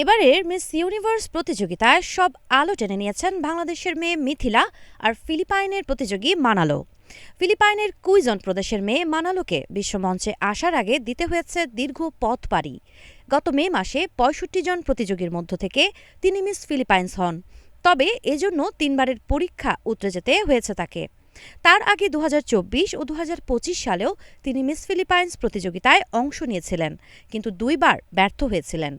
এবারের miss universe প্রতিযোগিতায় সব আলো টেনে নিয়েছেন বাংলাদেশের মেয়ে মিথিলা আর ফিলিপাইনের প্রতিযোগী মানালো। ফিলিপাইনের কুইজন প্রদেশের মেয়ে মানালোকে বিশ্বমঞ্চে আসার আগে দিতে হয়েছে দীর্ঘ পথ পাড়ি। গত মে মাসে ৬৫ জন প্রতিযোগীর মধ্য থেকে তিনি মিস ফিলিপাইন্স হন। তবে এজন্য তিনবারের পরীক্ষা উতরে যেতে হয়েছে তাকে। তার আগে ২০২৪ ও ২০২৫ সালেও তিনি মিস ফিলিপাইন্স প্রতিযোগিতায় অংশ নিয়েছিলেন, কিন্তু দুইবার ব্যর্থ হয়েছিলেন।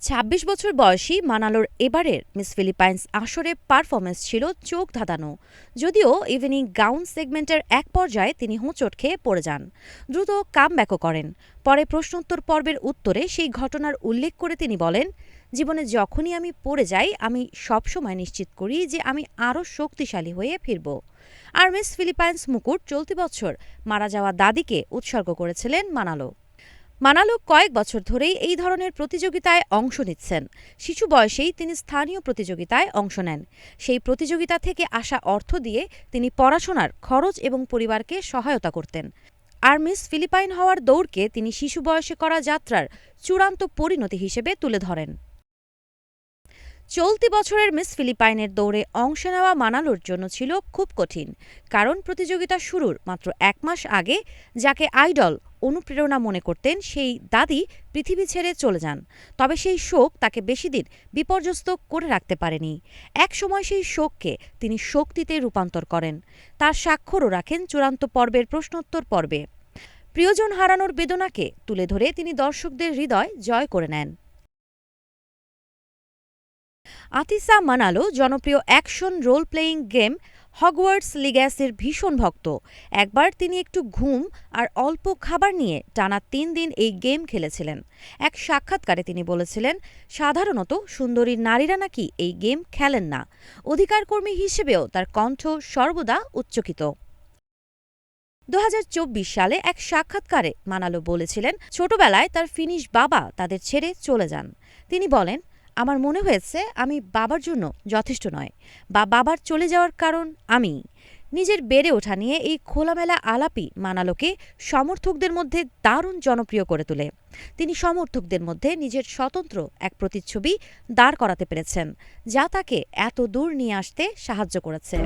২৬ বছর বয়সী মানালোর এবারের মিস ফিলিপাইন্স আসরে পারফরমেন্স ছিল চোখ ধাঁধানো। যদিও ইভিনিং গাউন সেগমেন্টের এক পর্যায়ে তিনি হোঁচট খেয়ে পড়ে যান, দ্রুত কামব্যাকও করেন। পরে প্রশ্নোত্তর পর্বের উত্তরে সেই ঘটনার উল্লেখ করে তিনি বলেন, জীবনে যখনই আমি পড়ে যাই আমি সবসময় নিশ্চিত করি যে আমি আরও শক্তিশালী হয়ে ফিরব। আর মিস ফিলিপাইন্স মুকুট চলতি বছর মারা যাওয়া দাদিকে উৎসর্গ করেছিলেন মানালো। মানালো কয়েক বছর ধরেই এই ধরনের প্রতিযোগিতায় অংশ নিচ্ছেন। শিশু বয়সেই তিনি স্থানীয় প্রতিযোগিতায় অংশ নেন। সেই প্রতিযোগিতা থেকে আসা অর্থ দিয়ে তিনি পড়াশোনার খরচ এবং পরিবারকে সহায়তা করতেন। আর মিস ফিলিপাইন হওয়ার দৌড়কে তিনি শিশু বয়সে করা যাত্রার চূড়ান্ত পরিণতি হিসেবে তুলে ধরেন। চলতি বছরের মিস ফিলিপাইনের দৌড়ে অংশ নেওয়া মানালোর জন্য ছিল খুব কঠিন, কারণ প্রতিযোগিতা শুরুর মাত্র এক মাস আগে যাকে আইডল অনুপ্রেরণা মনে করতেন সেই দাদি পৃথিবী ছেড়ে চলে যান। তবে সেই শোক তাকে বেশিদিন বিপর্যস্ত করে রাখতে পারেনি। এক সময় সেই শোককে তিনি শক্তিতে রূপান্তর করেন। তার স্বাক্ষরও রাখেন চূড়ান্ত পর্বের প্রশ্নোত্তর পর্বে। প্রিয়জন হারানোর বেদনাকে তুলে ধরে তিনি দর্শকদের হৃদয় জয় করে নেন। আতিসা মানালো জনপ্রিয় action role playing game Hogwarts লিগ্যাসির ভীষণ ভক্ত। একবার তিনি একটু ঘুম আর অল্প খাবার নিয়ে টানা ৩ দিন এই গেম খেলেছিলেন। এক সাক্ষাৎকারে তিনি বলেছিলেন, সাধারণত সুন্দরী নারীরা নাকি এই গেম খেলেন না। অধিকারকর্মী হিসেবেও তার কণ্ঠ সর্বদা উচ্চকিত। ২০২৪ সালে এক সাক্ষাৎকারে মানালো বলেছিলেন, ছোটবেলায় তার ফিনিশ বাবা তাদের ছেড়ে চলে যান। তিনি বলেন, আমার মনে হয়েছে আমি বাবার জন্য যথেষ্ট নয়, বা বাবার চলে যাওয়ার কারণ আমি। নিজের বেড়ে ওঠা নিয়ে এই খোলামেলা আলাপই মানালোকে সমর্থকদের মধ্যে দারুণ জনপ্রিয় করে তোলে। তিনি সমর্থকদের মধ্যে নিজের স্বতন্ত্র এক প্রতিচ্ছবি দাঁড় করাতে পেরেছেন, যা তাকে এত দূর নিয়ে আসতে সাহায্য করেছে।